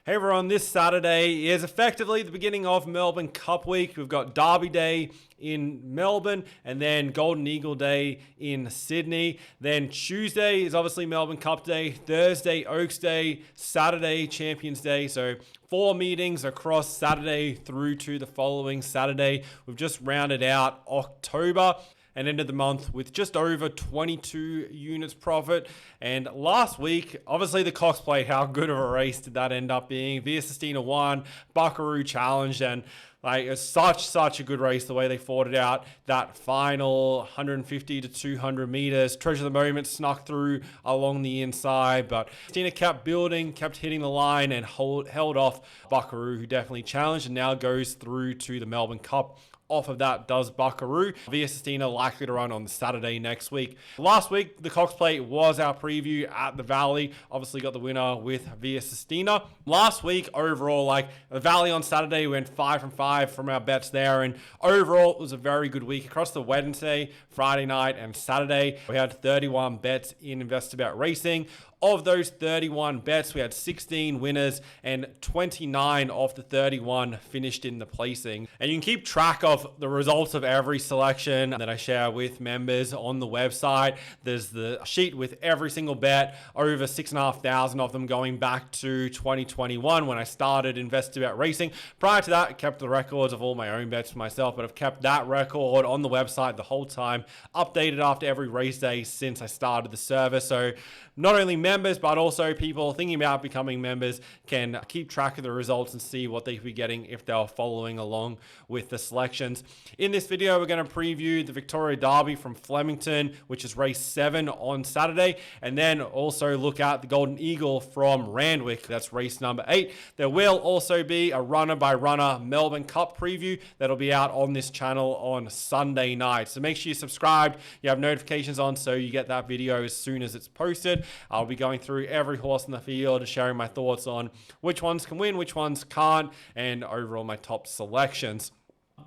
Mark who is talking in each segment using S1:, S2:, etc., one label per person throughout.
S1: Hey everyone, this Saturday is effectively the beginning of Melbourne Cup week. We've got Derby Day in Melbourne and then Golden Eagle Day in Sydney. Then Tuesday is obviously Melbourne Cup Day, Thursday Oaks Day, Saturday Champions Day. So 4 meetings across Saturday through to the following Saturday. We've just rounded out October and ended the month with just over 22 units profit. And last week, obviously the Cox Plate, how good of a race did that end up being? Via Sistina won, Buckaroo challenged, and it was such a good race the way they fought it out. That final 150 to 200 meters, Treasure of the Moment snuck through along the inside, but Sistina kept building, kept hitting the line, and held off Buckaroo, who definitely challenged and now goes through to the Melbourne Cup. Off of that does Buckaroo. Via Sistina likely to run on Saturday next week. Last week, the Cox Plate was our preview at the Valley. Obviously got the winner with Via Sistina. Last week, overall, the Valley on Saturday, we went 5 from 5 from our bets there. And overall, it was a very good week. Across the Wednesday, Friday night, and Saturday, we had 31 bets in Investor.Bet Racing. Of those 31 bets, we had 16 winners and 29 of the 31 finished in the placing. And you can keep track of the results of every selection that I share with members on the website. There's the sheet with every single bet, over 6,500 of them going back to 2021 when I started Investor.Bet Racing. Prior to that, I kept the records of all my own bets for myself, but I've kept that record on the website the whole time, updated after every race day since I started the service. So not only members, but also people thinking about becoming members can keep track of the results and see what they could be getting if they're following along with the selections. In this video, we're going to preview the Victoria Derby from Flemington, which is race 7 on Saturday, and then also look at the Golden Eagle from Randwick. That's race number 8. There will also be a runner-by-runner Melbourne Cup preview that'll be out on this channel on Sunday night. So make sure you subscribe, you have notifications on so you get that video as soon as it's posted. I'll be going through every horse in the field, sharing my thoughts on which ones can win, which ones can't, and overall my top selections.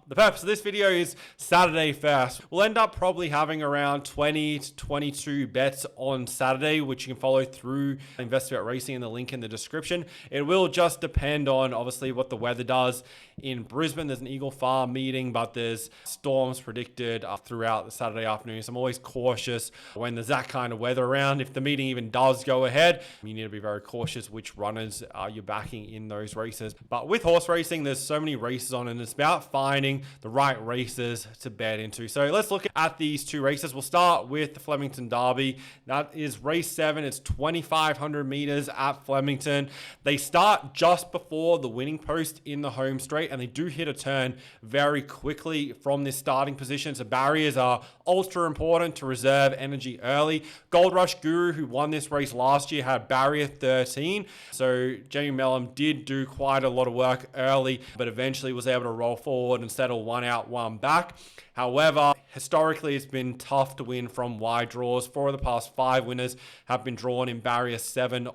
S1: The purpose of this video is Saturday first. We'll end up probably having around 20 to 22 bets on Saturday, which you can follow through Investor.Bet Racing in the link in the description. It will just depend on obviously what the weather does. In Brisbane, there's an Eagle Farm meeting, but there's storms predicted throughout the Saturday afternoon. So I'm always cautious when there's that kind of weather around. If the meeting even does go ahead, you need to be very cautious which runners you're backing in those races. But with horse racing, there's so many races on, and it's about finding the right races to bet into. So let's look at these two races. We'll start with the Flemington Derby. That is race 7. It's 2,500 meters at Flemington. They start just before the winning post in the home straight, and they do hit a turn very quickly from this starting position. So barriers are ultra important to reserve energy early. Gold Rush Guru, who won this race last year, had barrier 13. So Jamie Mellum did do quite a lot of work early, but eventually was able to roll forward and settle one out, one back. However, historically, it's been tough to win from wide draws. 4 of the past 5 winners have been drawn in barrier 7.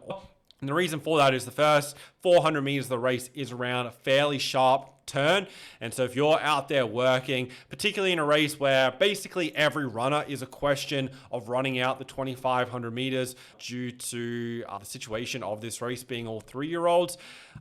S1: And the reason for that is the first 400 meters of the race is around a fairly sharp turn. And so if you're out there working, particularly in a race where basically every runner is a question of running out the 2,500 meters due to the situation of this race being all 3-year-olds,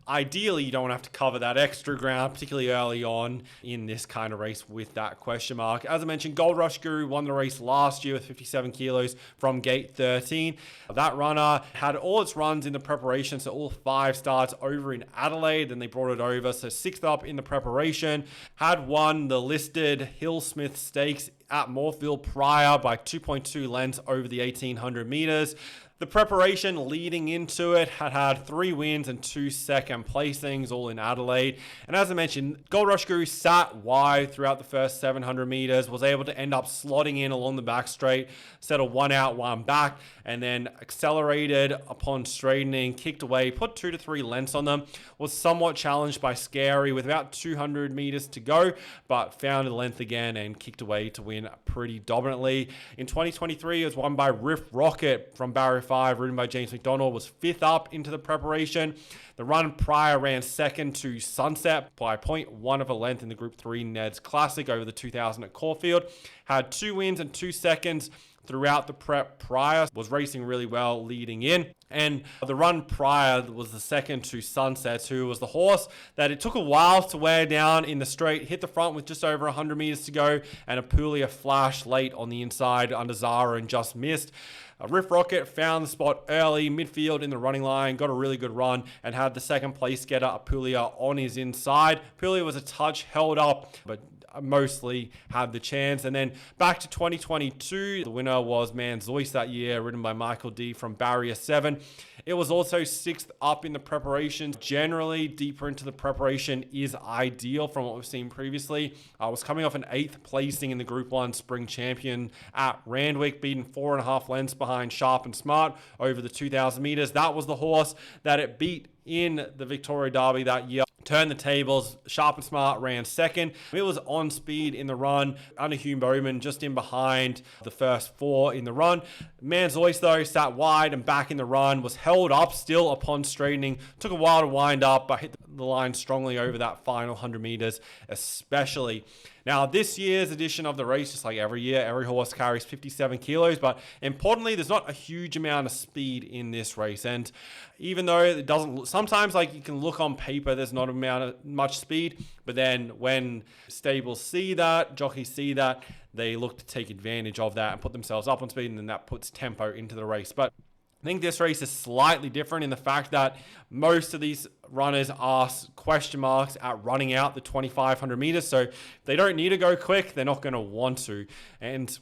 S1: ideally you don't have to cover that extra ground, particularly early on in this kind of race with that question mark. As I mentioned, Gold Rush Guru won the race last year with 57 kilos from gate 13. That runner had all its runs in the preparation, so all 5 starts over in Adelaide, then they brought it over, so 6th up in the preparation, had won the listed Hillsmith Stakes at Moorfield prior by 2.2 lengths over the 1,800 meters. The preparation leading into it had 3 wins and 2 second placings, all in Adelaide. And as I mentioned, Gold Rush Guru sat wide throughout the first 700 meters, was able to end up slotting in along the back straight, settled 1 out, 1 back, and then accelerated upon straightening, kicked away, put 2 to 3 lengths on them, was somewhat challenged by Scary with about 200 meters to go, but found a length again and kicked away to win pretty dominantly. In 2023, it was won by Riff Rocket from barrier 5, ridden by James McDonald, was 5th up into the preparation. The run prior ran 2nd to Sunset by 0.1 of a length in the Group 3 Ned's Classic over the 2000 at Caulfield. Had 2 wins and 2 seconds throughout the prep prior, was racing really well leading in. And the run prior was the second to Sunsets, who was the horse that it took a while to wear down in the straight, hit the front with just over 100 meters to go, and Apulia flashed late on the inside under Zara and just missed. Riff Rocket found the spot early, midfield in the running line, got a really good run, and had the second place getter Apulia on his inside. Apulia was a touch held up, but mostly had the chance. And then back to 2022, the winner was Man Zeus that year, ridden by Michael D from Barrier 7. It was also 6th up in the preparation. Generally, deeper into the preparation is ideal from what we've seen previously. I was coming off an 8th placing in the Group 1 Spring Champion at Randwick, beating 4.5 lengths behind Sharp and Smart over the 2,000 meters. That was the horse that it beat in the Victoria Derby that year. Turned the tables. Sharp and Smart ran second. It was on speed in the run under Hugh Bowman, just in behind the first 4 in the run. Man Zeus, though, sat wide and back in the run, was held up still upon straightening. Took a while to wind up, but hit the line strongly over that final 100 meters, especially. Now, this year's edition of the race, just like every year, every horse carries 57 kilos, but importantly, there's not a huge amount of speed in this race. And even though it doesn't, sometimes like you can look on paper, there's not much speed, but then when stables see that, jockeys see that, they look to take advantage of that and put themselves up on speed, and then that puts tempo into the race. But I think this race is slightly different in the fact that most of these runners are question marks at running out the 2,500 meters. So if they don't need to go quick, they're not going to want to. And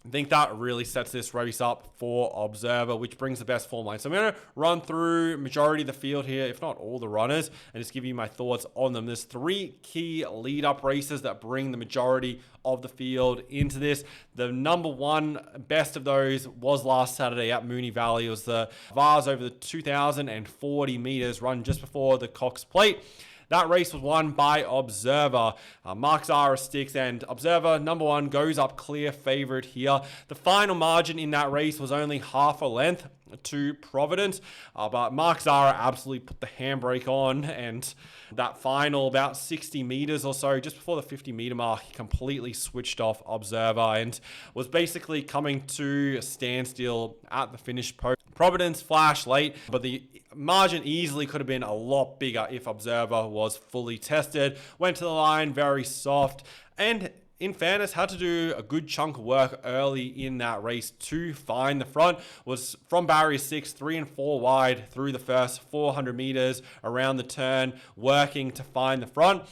S1: I think that really sets this race up for Observer, which brings the best form line. So I'm going to run through majority of the field here, if not all the runners, and just give you my thoughts on them. There's 3 key lead-up races that bring the majority of the field into this. The number 1 best of those was last Saturday at Moonee Valley. It was the Vars over the 2,040 meters run just before the Cox Plate. That race was won by Observer. Mark Zara sticks, and Observer, number 1, goes up clear favorite here. The final margin in that race was only half a length to Providence, but Mark Zara absolutely put the handbrake on, and that final about 60 meters or so, just before the 50 meter mark, he completely switched off Observer and was basically coming to a standstill at the finish post. Providence flashed late, but the margin easily could have been a lot bigger if Observer was fully tested. Went to the line very soft, and in fairness, had to do a good chunk of work early in that race to find the front. Was from barrier 6, 3 and 4 wide through the first 400 meters around the turn, working to find the front.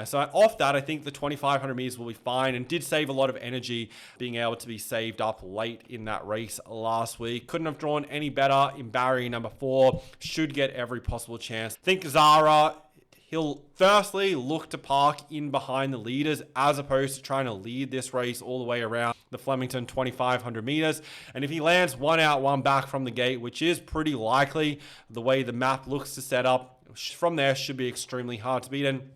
S1: So off that, I think the 2,500 meters will be fine, and did save a lot of energy being able to be saved up late in that race last week. Couldn't have drawn any better in barrier number 4. Should get every possible chance. Think Zara, he'll firstly look to park in behind the leaders as opposed to trying to lead this race all the way around the Flemington 2,500 meters. And if he lands 1 out, 1 back from the gate, which is pretty likely the way the map looks to set up, from there should be extremely hard to beat. And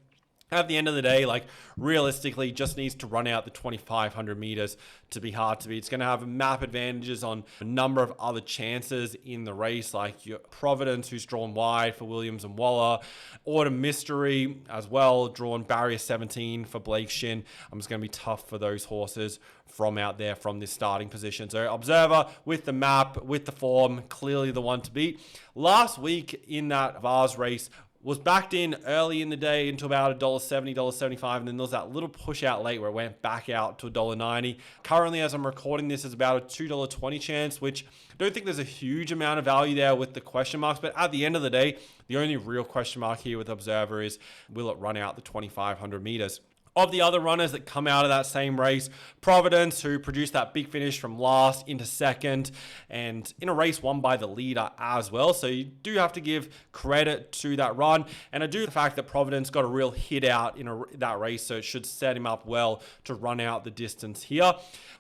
S1: at the end of the day, like realistically, just needs to run out the 2,500 meters to be hard to beat. It's going to have map advantages on a number of other chances in the race, like your Providence, who's drawn wide for Williams and Waller. Autumn Mystery as well, drawn barrier 17 for Blake Shin. It's going to be tough for those horses from out there from this starting position. So Observer with the map, with the form, clearly the one to beat. Last week in that Vars race, was backed in early in the day into about $1.70, $1.75, and then there was that little push out late where it went back out to $1.90. Currently, as I'm recording this, is about a $2.20 chance, which I don't think there's a huge amount of value there with the question marks, but at the end of the day, the only real question mark here with Observer is, will it run out the 2,500 meters? Of the other runners that come out of that same race, Providence, who produced that big finish from last into second, and in a race won by the leader as well. So you do have to give credit to that run. And I do the fact that Providence got a real hit out in that race, so it should set him up well to run out the distance here.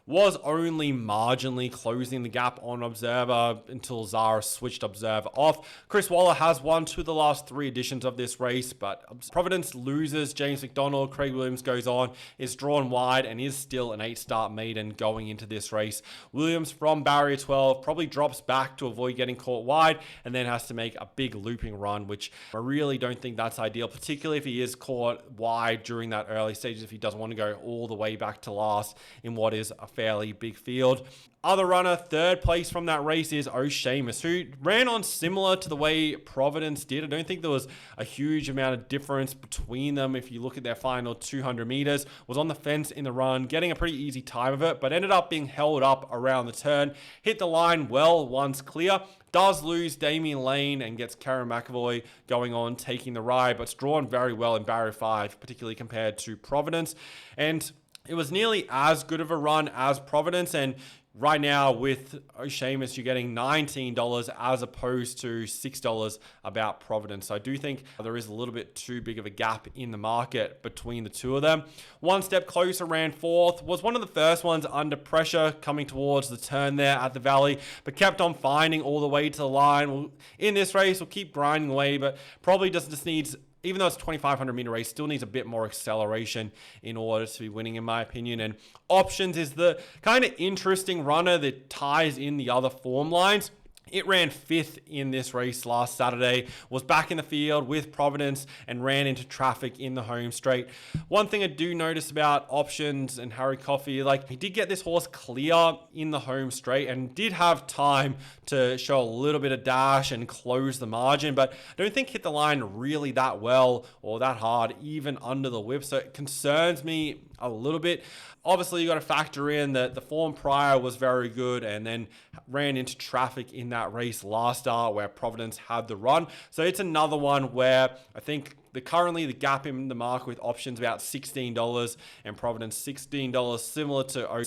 S1: Was only marginally closing the gap on Observer until Zara switched Observer off. Chris Waller has won 2 of the last 3 editions of this race, but Providence loses. James McDonald, Craig Williams goes on, is drawn wide, and is still an 8-start maiden going into this race. Williams from barrier 12 probably drops back to avoid getting caught wide, and then has to make a big looping run, which I really don't think that's ideal, particularly if he is caught wide during that early stages, if he doesn't want to go all the way back to last in what is a fairly big field. Other runner, third place from that race is O'Shamus, who ran on similar to the way Providence did. I don't think there was a huge amount of difference between them. If you look at their final 200 meters, was on the fence in the run, getting a pretty easy time of it, but ended up being held up around the turn, hit the line well once clear, does lose Damien Lane and gets Karen McAvoy going on, taking the ride, but it's drawn very well in barrier 5, particularly compared to Providence. And it was nearly as good of a run as Providence, and right now with O'Shamus, you're getting $19 as opposed to $6 about Providence. So I do think there is a little bit too big of a gap in the market between the two of them. One step closer, ran fourth, was one of the first ones under pressure coming towards the turn there at the Valley, but kept on finding all the way to the line. In this race, we'll keep grinding away, but probably just needs, even though it's a 2,500 meter race, still needs a bit more acceleration in order to be winning, in my opinion. And Options is the kind of interesting runner that ties in the other form lines. It ran 5th in this race last Saturday, was back in the field with Providence and ran into traffic in the home straight. One thing I do notice about Options and Harry Coffey, like he did get this horse clear in the home straight and did have time to show a little bit of dash and close the margin, but I don't think hit the line really that well or that hard, even under the whip. So it concerns me a little bit. Obviously, you got to factor in that the form prior was very good and then ran into traffic in that race last start where Providence had the run. So it's another one where I think currently the gap in the market with Options about $16 and Providence $16, similar to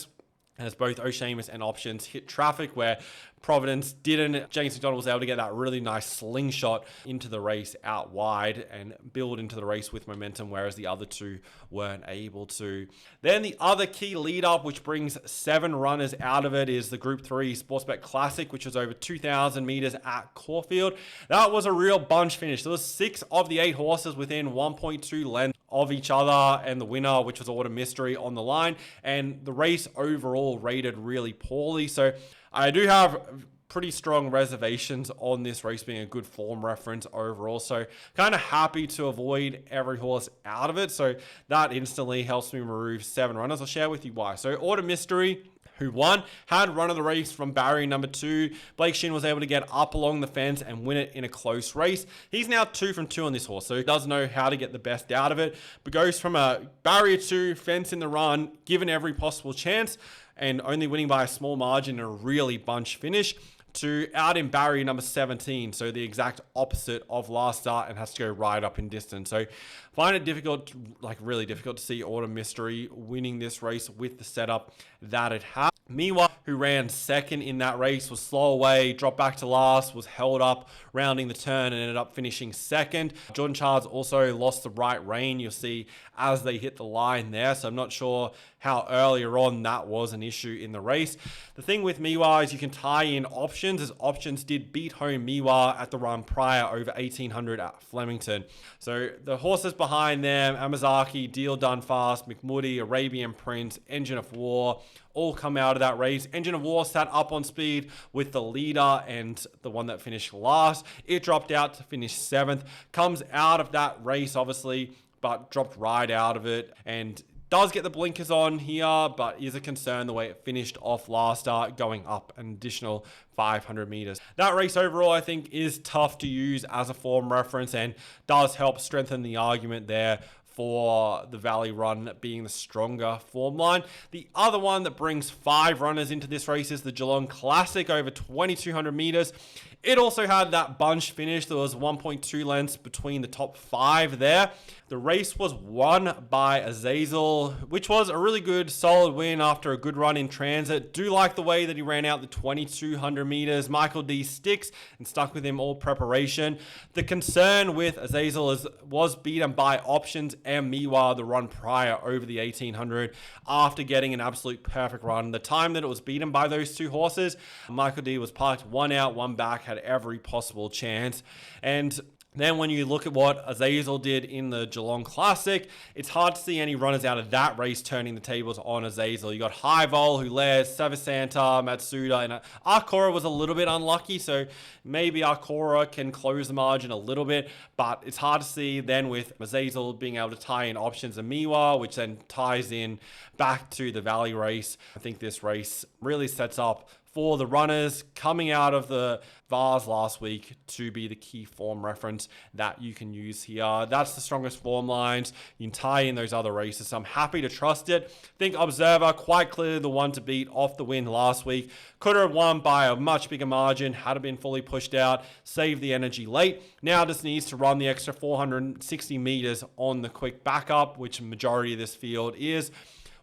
S1: as both O'Shamus and Options hit traffic where Providence didn't. James McDonald was able to get that really nice slingshot into the race out wide and build into the race with momentum, whereas the other two weren't able to. Then the other key lead up, which brings 7 runners out of it, is the Group 3 Sportsbet Classic, which was over 2,000 meters at Caulfield. That was a real bunch finish. There was 6 of the 8 horses within 1.2 lengths of each other, and the winner, which was Autumn Mystery, on the line, and the race overall rated really poorly. So I do have pretty strong reservations on this race being a good form reference overall. So kind of happy to avoid every horse out of it. So that instantly helps me remove 7 runners. I'll share with you why. So Autumn Mystery, who won, had run of the race from barrier number 2. Blake Shin was able to get up along the fence and win it in a close race. He's now 2 from 2 on this horse, so he does know how to get the best out of it, but goes from a barrier 2 fence in the run, given every possible chance, and only winning by a small margin in a really bunch finish, to out in barrier number 17, so the exact opposite of last start, and has to go right up in distance. So find it difficult, like really difficult, to see Autumn Mystery winning this race with the setup that it had. Miwa, who ran second in that race, was slow away, dropped back to last, was held up rounding the turn and ended up finishing second. Jordan Charles also lost the right rein, you'll see, as they hit the line there. So I'm not sure how earlier on that was an issue in the race. The thing with Miwa is you can tie in Options, as Options did beat home Miwa at the run prior over 1,800 at Flemington. So the horses behind them, Amazaki, Deal Done Fast, McMoody, Arabian Prince, Engine of War, all come out of that race. Engine of War sat up on speed with the leader and the one that finished last. It dropped out to finish 7th. Comes out of that race, obviously, but dropped right out of it and does get the blinkers on here, but is a concern the way it finished off last start, going up an additional 500 meters. That race overall, I think, is tough to use as a form reference and does help strengthen the argument there for the Valley Run being the stronger form line. The other one that brings 5 runners into this race is the Geelong Classic over 2,200 meters. It also had that bunch finish. There was 1.2 lengths between the top 5 there. The race was won by Azazel, which was a really good, solid win after a good run in transit. Do like the way that he ran out the 2,200 meters. Michael D sticks and stuck with him all preparation. The concern with Azazel was beaten by Options and Miwa the run prior over the 1,800 after getting an absolute perfect run. The time that it was beaten by those 2 horses, Michael D was parked 1 out, 1 back, had every possible chance. And Then when you look at what Azazel did in the Geelong Classic, it's hard to see any runners out of that race turning the tables on Azazel. You got Highvol, Hules, Savasanta, Matsuda, and Arkora was a little bit unlucky, so maybe Arkora can close the margin a little bit, but it's hard to see then with Azazel being able to tie in options of Miwa, which then ties in back to the Valley race. I think this race really sets up for the runners coming out of the Vars last week to be the key form reference that you can use here. That's the strongest form lines. You can tie in those other races, so I'm happy to trust it. I think Observer, quite clearly the one to beat off the win last week. Could have won by a much bigger margin had it been fully pushed out, saved the energy late. Now just needs to run the extra 460 meters on the quick backup, which majority of this field is.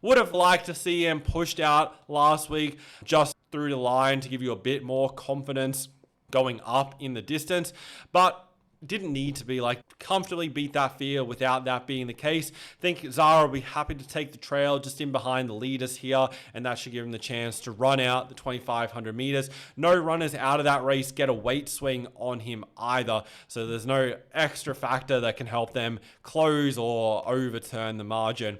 S1: Would have liked to see him pushed out last week just through the line to give you a bit more confidence going up in the distance, but didn't need to be comfortably beat that field without that being the case. I think Zara will be happy to take the trail just in behind the leaders here, and that should give him the chance to run out the 2,500 meters. No runners out of that race get a weight swing on him either, so there's no extra factor that can help them close or overturn the margin.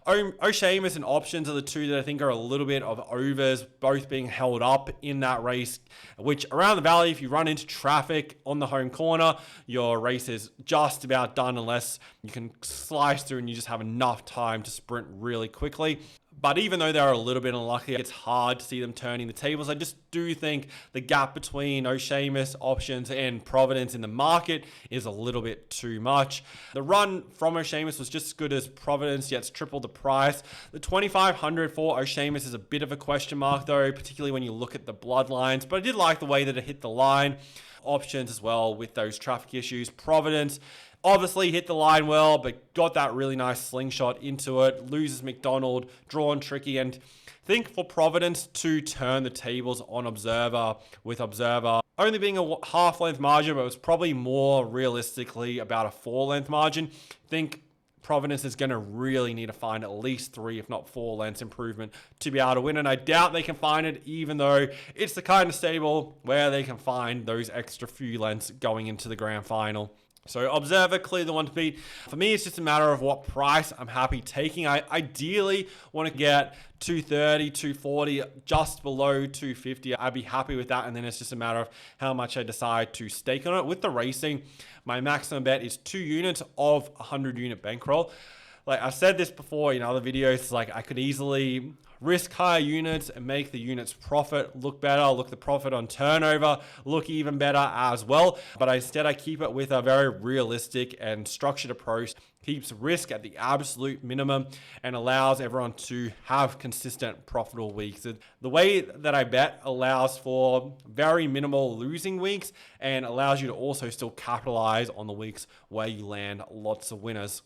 S1: O'Shamus and Options are the two that I think are a little bit of overs, both being held up in that race, which around the Valley, if you run into traffic on the home corner, your race is just about done unless you can slice through and you just have enough time to sprint really quickly. But even though they're a little bit unlucky, it's hard to see them turning the tables. I just do think the gap between O'Shamus, Options, and Providence in the market is a little bit too much. The run from O'Shamus was just as good as Providence, yet it's triple the price. The 2,500 for O'Shamus is a bit of a question mark, though, particularly when you look at the bloodlines. But I did like the way that it hit the line. Options as well with those traffic issues. Providence obviously hit the line well, but got that really nice slingshot into it. Loses McDonald, drawn tricky, and I think for Providence to turn the tables on Observer, with Observer only being a half-length margin, but it was probably more realistically about a 4-length margin. I think Providence is going to really need to find at least 3, if not 4 lengths improvement to be able to win. And I doubt they can find it, even though it's the kind of stable where they can find those extra few lengths going into the grand final. So Observer, clearly the one to beat. For me, it's just a matter of what price I'm happy taking. I ideally want to get 230, 240, just below 250. I'd be happy with that. And then it's just a matter of how much I decide to stake on it. With the racing, my maximum bet is 2 units of 100 unit bankroll. I've said this before in other videos, I could easily risk higher units and make the units profit look better, look the profit on turnover, look even better as well. But instead I keep it with a very realistic and structured approach, keeps risk at the absolute minimum and allows everyone to have consistent profitable weeks. The way that I bet allows for very minimal losing weeks and allows you to also still capitalize on the weeks where you land lots of winners.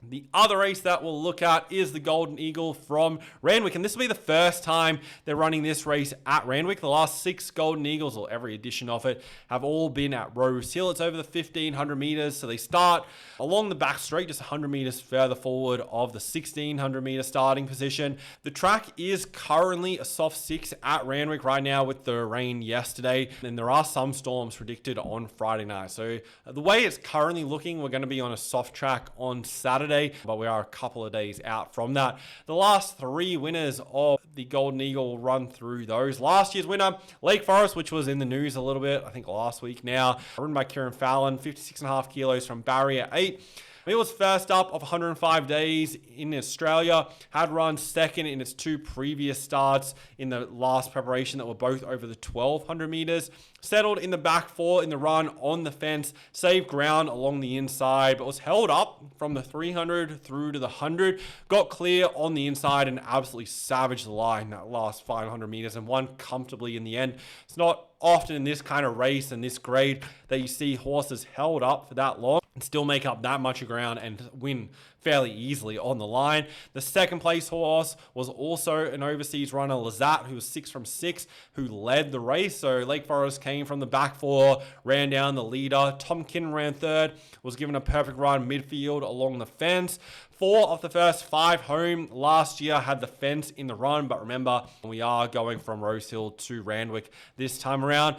S1: The other race that we'll look at is the Golden Eagle from Randwick, and this will be the first time they're running this race at Randwick. The last 6 Golden Eagles, or every edition of it, have all been at Rose Hill. It's over the 1,500 meters, so they start along the back straight, just 100 meters further forward of the 1,600 meter starting position. The track is currently a soft 6 at Randwick right now with the rain yesterday, and there are some storms predicted on Friday night. So the way it's currently looking, we're going to be on a soft track on Saturday, but we are a couple of days out from that. The last 3 winners of the Golden Eagle will run through those. Last year's winner, Lake Forest, which was in the news a little bit, I think last week now, ridden by Kieran Fallon, 56.5 kilos from Barrier 8. It was first up of 105 days in Australia, had run second in its 2 previous starts in the last preparation that were both over the 1,200 meters. Settled in the back 4 in the run on the fence, saved ground along the inside, but was held up from the 300 through to the 100. Got clear on the inside and absolutely savaged the line that last 500 meters and won comfortably in the end. It's not often in this kind of race and this grade that you see horses held up for that long and still make up that much of ground and win fairly easily on the line. The second place horse was also an overseas runner, Lazat, who was 6 from 6, who led the race. So Lake Forest came from the back 4, ran down the leader. Tom Kinnon ran 3rd, was given a perfect run midfield along the fence. 4 of the first 5 home last year had the fence in the run, but remember, we are going from Rose Hill to Randwick this time around.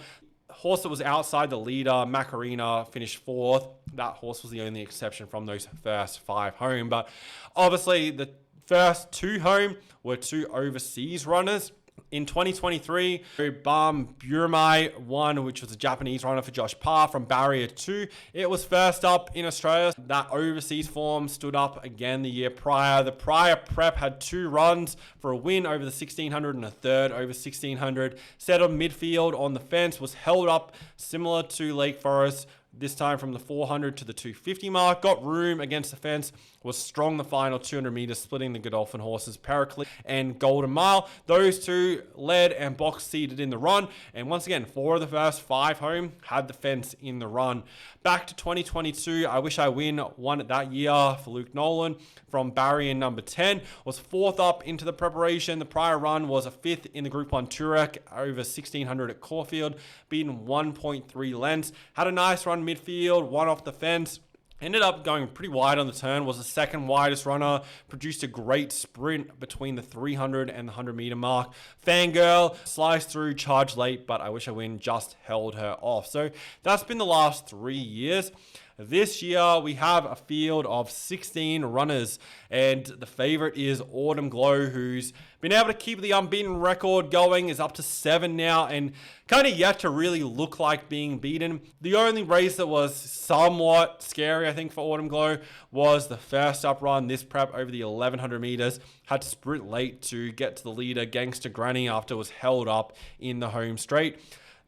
S1: horse that was outside the leader, Macarena, finished fourth. That horse was the only exception from those first 5 home. But obviously, the first 2 home were 2 overseas runners. In 2023, Bam Burmai won, which was a Japanese runner for Josh Parr from Barrier 2. It was first up in Australia. That overseas form stood up again the year prior. The prior prep had 2 runs for a win over the 1600 and a third over 1600. Settled midfield on the fence, was held up similar to Lake Forest, this time from the 400 to the 250 mark. Got room against the fence, was strong the final 200 meters, splitting the Godolphin horses Pericles and Golden Mile. Those 2 led and box seated in the run. And once again, 4 of the first 5 home had the fence in the run. Back to 2022, I Wish I Win won that year for Luke Nolan from barrier number 10. Was 4th up into the preparation. The prior run was a 5th in the Group 1 Turek over 1600 at Caulfield, beaten 1.3 lengths. Had a nice run midfield, one off the fence. Ended up going pretty wide on the turn, was the second widest runner, produced a great sprint between the 300 and the 100 meter mark. Fangirl sliced through, charged late, but I Wish I Win just held her off. So that's been the last 3 years. This year, we have a field of 16 runners, and the favorite is Autumn Glow, who's been able to keep the unbeaten record going, is up to 7 now, and kind of yet to really look like being beaten. The only race that was somewhat scary, I think, for Autumn Glow was the first up run, this prep over the 1100 meters. Had to sprint late to get to the leader, Gangster Granny, after it was held up in the home straight.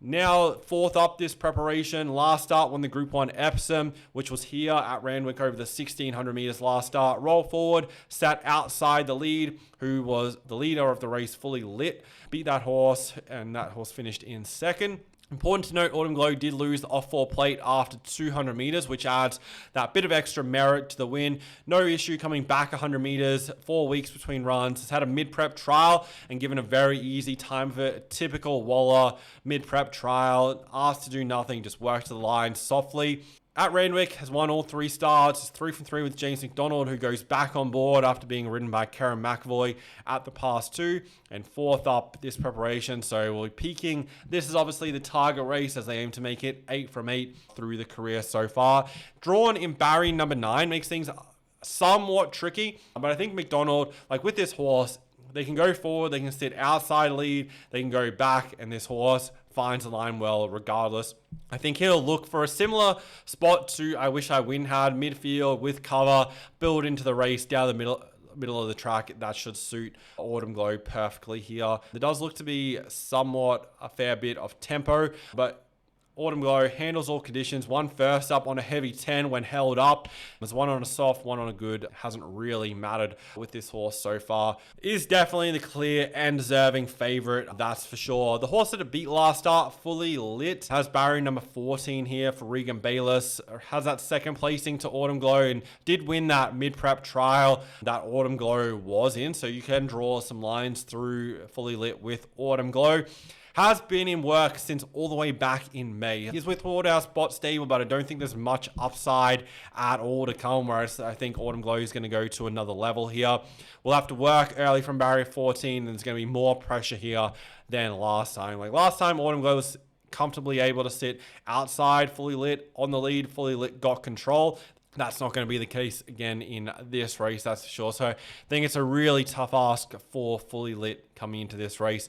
S1: Now, 4th up this preparation. Last start won the Group 1 Epsom, which was here at Randwick over the 1600 meters last start. Roll forward, sat outside the lead, who was the leader of the race, Fully Lit. Beat that horse, and that horse finished in 2nd. Important to note, Autumn Glow did lose the off-4 plate after 200 meters, which adds that bit of extra merit to the win. No issue coming back 100 meters, 4 weeks between runs. Has had a mid-prep trial and given a very easy time of it. A typical Waller mid-prep trial, asked to do nothing, just work to the line softly. At Randwick, has won all 3 starts, 3 from 3 with James McDonald, who goes back on board after being ridden by Karen McAvoy at the past 2, and 4th up this preparation. So we'll be peaking. This is obviously the target race as they aim to make it 8 from 8 through the career so far. Drawn in barrier number 9 makes things somewhat tricky, but I think McDonald, like with this horse, they can go forward, they can sit outside lead, they can go back, and this horse finds the line well regardless. I think he'll look for a similar spot to I Wish I Win had, midfield with cover, build into the race down the middle of the track. That should suit Autumn Glow perfectly here. There does look to be somewhat a fair bit of tempo, but Autumn Glow handles all conditions. One first up on a heavy 10 when held up. There's one on a soft, one on a good. Hasn't really mattered with this horse so far. Is definitely the clear and deserving favorite, that's for sure. The horse that it beat last start, Fully Lit, has barrier number 14 here for Regan Bayless. Has that second placing to Autumn Glow and did win that mid-prep trial that Autumn Glow was in. So you can draw some lines through Fully Lit with Autumn Glow. Has been in work since all the way back in May. He's with Waterhouse Bot Stable, but I don't think there's much upside at all to come, whereas I think Autumn Glow is going to go to another level here. We'll have to work early from barrier 14, and there's going to be more pressure here than last time. Like last time, Autumn Glow was comfortably able to sit outside, Fully Lit on the lead, Fully Lit got control. That's not going to be the case again in this race, that's for sure. So I think it's a really tough ask for Fully Lit coming into this race.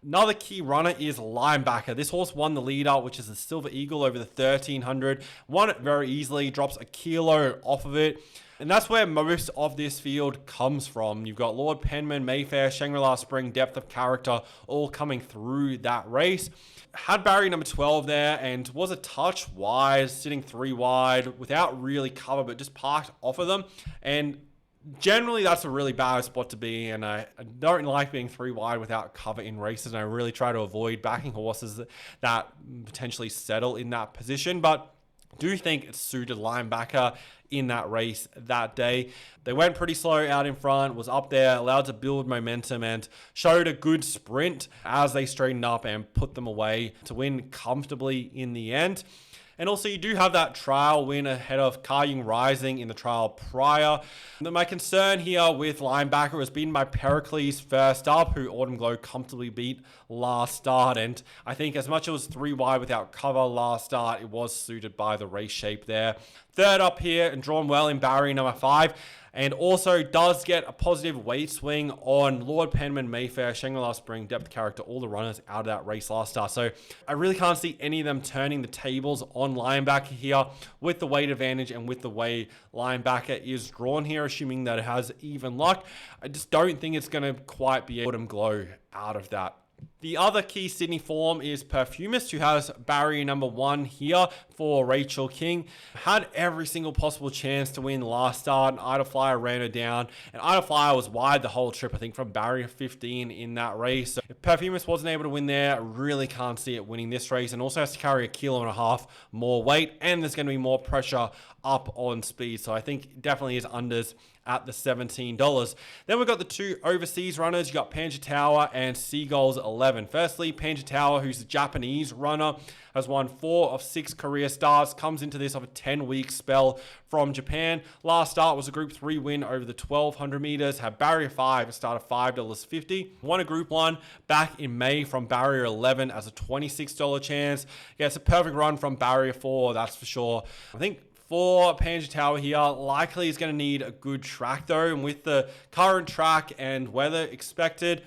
S1: Another key runner is Linebacker. This horse won the leader, which is the Silver Eagle over the 1300. Won it very easily, drops a kilo off of it. And that's where most of this field comes from. You've got Lord Penman, Mayfair, Shangri-La Spring, Depth of Character, all coming through that race. Had barrier number 12 there and was a touch wide, sitting 3 wide without really cover, but just parked off of them. And generally, that's a really bad spot to be in. I don't like being 3 wide without cover in races, and I really try to avoid backing horses that potentially settle in that position. But do think it suited Linebacker in that race that day. They went pretty slow out in front, was up there, allowed to build momentum, and showed a good sprint as they straightened up and put them away to win comfortably in the end. And also you do have that trial win ahead of Kaying Rising in the trial prior. My concern here with linebacker has been my Pericles first up, who Autumn Glow comfortably beat last start. And I think as much as it was 3 wide without cover last start, it was suited by the race shape there. Third up here and drawn well in barrier number 5. And also does get a positive weight swing on Lord Penman, Mayfair, Shangri-La Spring, Depth Character, all the runners out of that race last start. So I really can't see any of them turning the tables on linebacker here with the weight advantage and with the way linebacker is drawn here, assuming that it has even luck. I just don't think it's going to quite be Autumn Glow out of that. The other key Sydney form is Perfumist, who has barrier number 1 here for Rachel King. Had every single possible chance to win last start, and Ida Flyer ran her down. And Ida Flyer was wide the whole trip, I think, from barrier 15 in that race. So if Perfumist wasn't able to win there, I really can't see it winning this race, and also has to carry 1.5 kilos more weight, and there's going to be more pressure up on speed. So I think definitely is unders at the $17. Then we've got the 2 overseas runners. You got Panja Tower and Seagulls 11. Firstly, Panja Tower, who's a Japanese runner, has won 4 of 6 career starts, comes into this of a 10-week spell from Japan. Last start was a Group 3 win over the 1,200 meters, had barrier 5, a start of $5.50. Won a Group 1 back in May from barrier 11 as a $26 chance. Gets a perfect run from barrier 4, that's for sure. I think for Panja Tower here, likely is going to need a good track though, and with the current track and weather expected,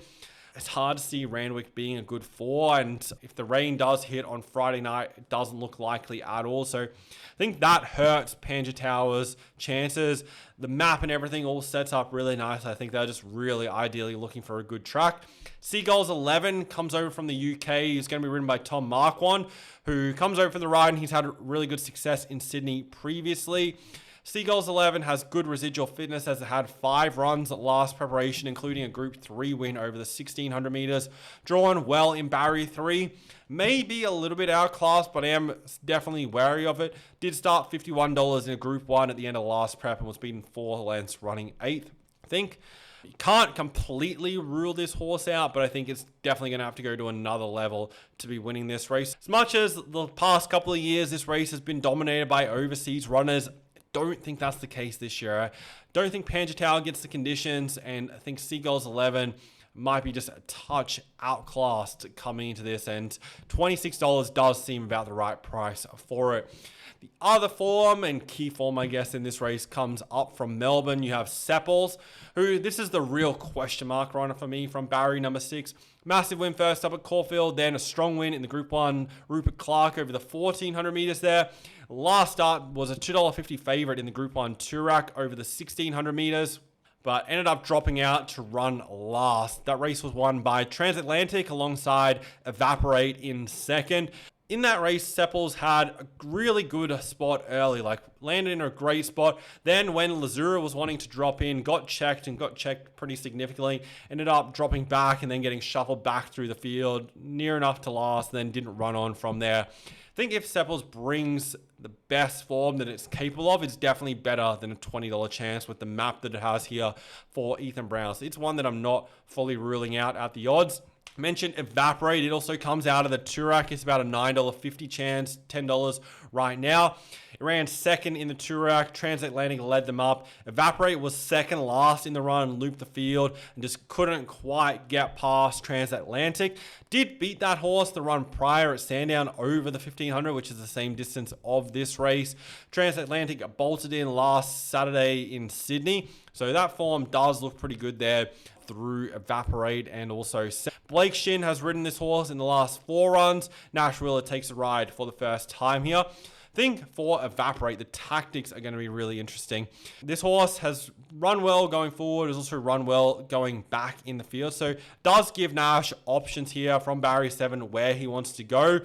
S1: it's hard to see Randwick being a good 4, and if the rain does hit on Friday night, it doesn't look likely at all. So I think that hurts Panja Tower's chances. The map and everything all sets up really nice. I think they're just really ideally looking for a good track. Seagulls 11 comes over from the UK. He's going to be ridden by Tom Marquand, who comes over from the ride, and he's had really good success in Sydney previously. Seagulls 11 has good residual fitness as it had 5 runs at last preparation, including a Group 3 win over the 1,600 meters. Drawn well in barrier 3. May be a little bit outclassed, but I am definitely wary of it. Did start $51 in a Group 1 at the end of last prep and was beaten 4 lengths running 8th. I think you can't completely rule this horse out, but I think it's definitely going to have to go to another level to be winning this race. As much as the past couple of years, this race has been dominated by overseas runners, don't think that's the case this year. I don't think Panja Tower gets the conditions, and I think Seagulls 11 might be just a touch outclassed coming into this, and $26 does seem about the right price for it. The other form and key form, I guess, in this race comes up from Melbourne. You have Seppels, who this is the real question mark runner for me from barrier number 6. Massive win first up at Caulfield, then a strong win in the Group 1 Rupert Clark over the 1,400 meters there. Last start was a $2.50 favorite in the Group 1 Toorak over the 1,600 meters, but ended up dropping out to run last. That race was won by Transatlantic alongside Evaporate in second. In that race, Seppels had a really good spot early, like landed in a great spot. Then when Lazura was wanting to drop in, got checked pretty significantly, ended up dropping back and then getting shuffled back through the field, near enough to last, then didn't run on from there. I think if Seppels brings the best form that it's capable of, it's definitely better than a $20 chance with the map that it has here for Ethan Brown. So it's one that I'm not fully ruling out at the odds. Mentioned Evaporate. It also comes out of the Toorak. It's about a $9.50 chance, $10 right now. It ran second in the Toorak. Transatlantic led them up. Evaporate was second last in the run, looped the field, and just couldn't quite get past Transatlantic. Did beat that horse the run prior at Sandown over the 1,500, which is the same distance of this race. Transatlantic bolted in last Saturday in Sydney, so that form does look pretty good there through Evaporate. And also Blake Shin has ridden this horse in the last 4 runs. Nash Wheeler takes a ride for the first time here. I think for Evaporate, the tactics are going to be really interesting. This horse has run well going forward, has also run well going back in the field, so does give Nash options here from barrier 7 where he wants to go.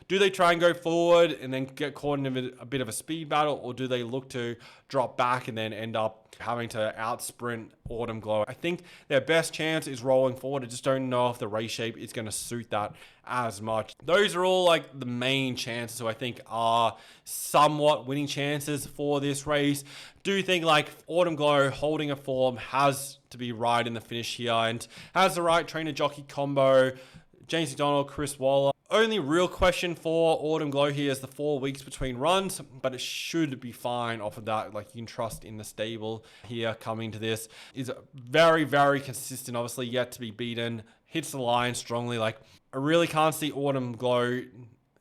S1: Do they try and go forward and then get caught in a bit of a speed battle, or do they look to drop back and then end up having to out sprint Autumn Glow? I think their best chance is rolling forward. I just don't know if the race shape is going to suit that as much. Those are all like the main chances who I think are somewhat winning chances for this race. Do think like Autumn Glow holding a form has to be right in the finish here and has the right trainer jockey combo. James McDonald, Chris Waller. Only real question for Autumn Glow here is the 4 weeks between runs, but it should be fine off of that. Like, you can trust in the stable here coming to this. Is very, very consistent, obviously yet to be beaten. Hits the line strongly. Like, I really can't see Autumn Glow,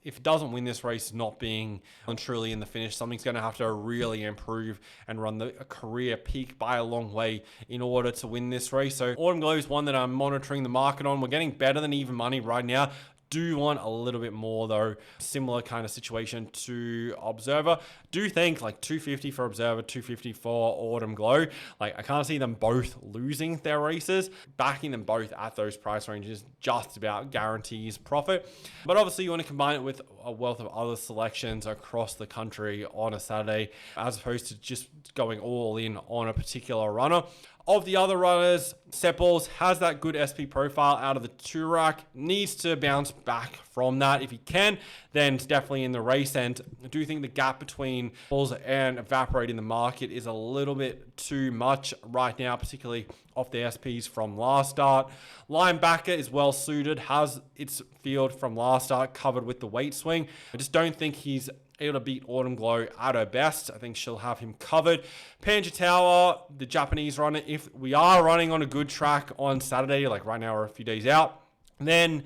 S1: if it doesn't win this race, not being truly in the finish. Something's going to have to really improve and run a career peak by a long way in order to win this race. So Autumn Glow is one that I'm monitoring the market on. We're getting better than even money right now. Do want a little bit more though. Similar kind of situation to Observer. Do think like 250 for Observer, 250 for Autumn Glow. Like, I can't see them both losing their races. Backing them both at those price ranges just about guarantees profit. But obviously you want to combine it with a wealth of other selections across the country on a Saturday, as opposed to just going all in on a particular runner. Of the other runners, Seppels has that good SP profile out of the Toorak, needs to bounce back from that. If he can, then it's definitely in the race. And I do think the gap between Bulls and Evaporate in the market is a little bit too much right now, particularly off the SPs from last start. Linebacker is well suited, has its field from last start covered with the weight swing. I just don't think he's able to beat Autumn Glow at her best. I think she'll have him covered. Panja Tower, the Japanese runner, if we are running on a good track on Saturday, like right now we're a few days out, then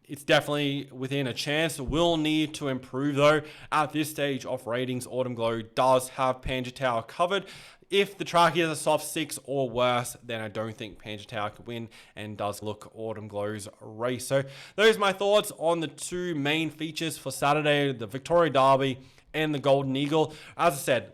S1: it's definitely within a chance. We'll need to improve though. At this stage of ratings, Autumn Glow does have Panja Tower covered. If the track is a soft 6 or worse, then I don't think Panja Tower could win and does look Autumn Glow's race. So those are my thoughts on the two main features for Saturday, the Victoria Derby and the Golden Eagle. As I said,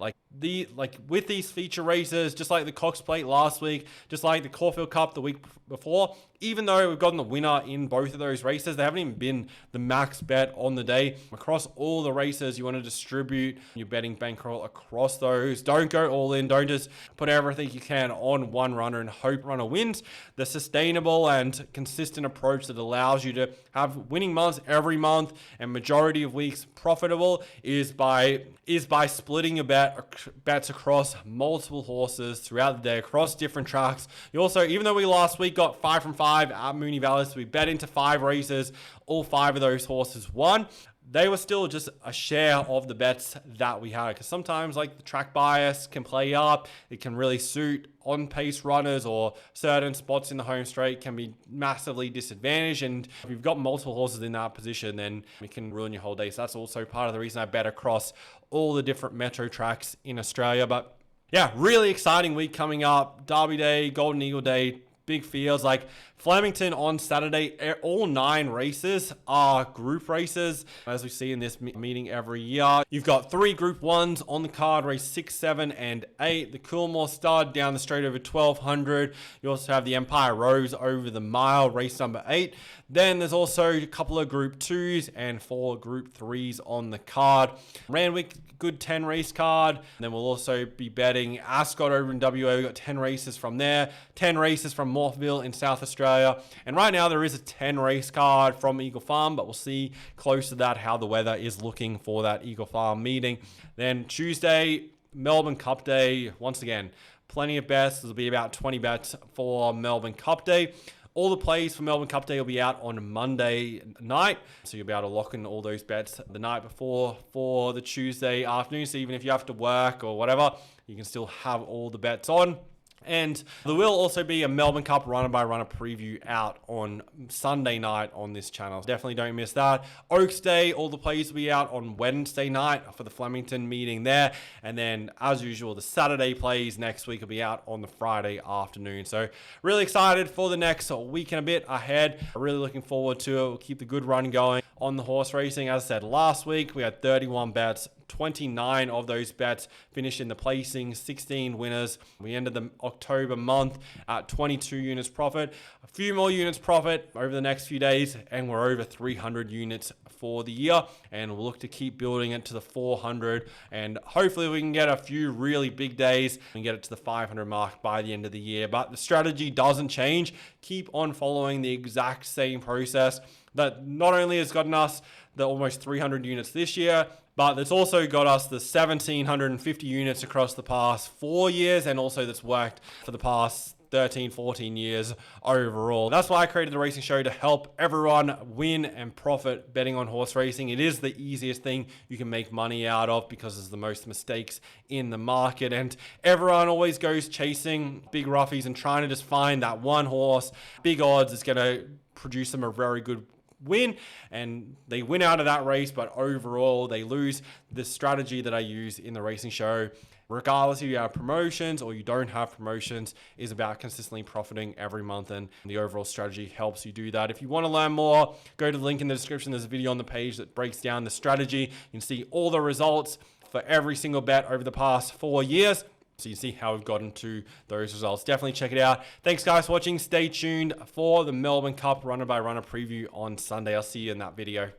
S1: with these feature races, just like the Cox Plate last week, just like the Caulfield Cup the week before, even though we've gotten the winner in both of those races, they haven't even been the max bet on the day. Across all the races, you want to distribute your betting bankroll across those. Don't go all in. Don't just put everything you can on one runner and hope runner wins. The sustainable and consistent approach that allows you to have winning months every month and majority of weeks profitable is by splitting your bets across multiple horses throughout the day, across different tracks. You also, even though we last week got 5 from 5 at Moonee Valley, so we bet into 5 races, all 5 of those horses won. They were still just a share of the bets that we had, because sometimes like the track bias can play up. It can really suit on-pace runners, or certain spots in the home straight can be massively disadvantaged. And if you've got multiple horses in that position, then it can ruin your whole day. So that's also part of the reason I bet across all the different metro tracks in Australia. But yeah, really exciting week coming up. Derby Day, Golden Eagle Day, big fields. Like Flemington on Saturday, all 9 races are group races, as we see in this meeting every year. You've got 3 Group 1s on the card, race 6, 7, and 8. The Coolmore Stud down the straight over 1200. You also have the Empire Rose over the mile, race number 8. Then there's also a couple of Group 2s and 4 Group 3s on the card. Randwick, good 10 race card. And then we'll also be betting Ascot over in WA. We've got 10 races from there, 10 races from Morpheville in South Australia. And right now there is a 10 race card from Eagle Farm, but we'll see close to that how the weather is looking for that Eagle Farm meeting. Then Tuesday, Melbourne Cup Day. Once again, plenty of bets. There'll be about 20 bets for Melbourne Cup Day. All the plays for Melbourne Cup Day will be out on Monday night, so you'll be able to lock in all those bets the night before for the Tuesday afternoon. So even if you have to work or whatever, you can still have all the bets on. And there will also be a Melbourne Cup runner-by-runner preview out on Sunday night on this channel. Definitely don't miss that. Oaks Day, all the plays will be out on Wednesday night for the Flemington meeting there. And then, as usual, the Saturday plays next week will be out on the Friday afternoon. So really excited for the next week and a bit ahead. Really looking forward to it. We'll keep the good run going on the horse racing. As I said, last week we had 31 bets. 29 of those bets finished in the placing, 16 winners. We ended the October month at 22 units profit. A few more units profit over the next few days, and we're over 300 units for the year. And we'll look to keep building it to the 400, and hopefully we can get a few really big days and get it to the 500 mark by the end of the year. But the strategy doesn't change. Keep on following the exact same process that not only has gotten us the almost 300 units this year, but it's also got us the 1,750 units across the past 4 years, and also that's worked for the past 13, 14 years overall. That's why I created the racing show, to help everyone win and profit betting on horse racing. It is the easiest thing you can make money out of because there's the most mistakes in the market, and everyone always goes chasing big roughies and trying to just find that one horse. Big odds is going to produce them a very good win, and they win out of that race, but overall they lose. The strategy that I use in the racing show, regardless if you have promotions or you don't have promotions, is about consistently profiting every month, and the overall strategy helps you do that. If you want to learn more, go to the link in the description. There's a video on the page that breaks down the strategy. You can see all the results for every single bet over the past 4 years. So you see how we've gotten to those results. Definitely check it out. Thanks guys for watching. Stay tuned for the Melbourne Cup runner by runner preview on Sunday. I'll see you in that video.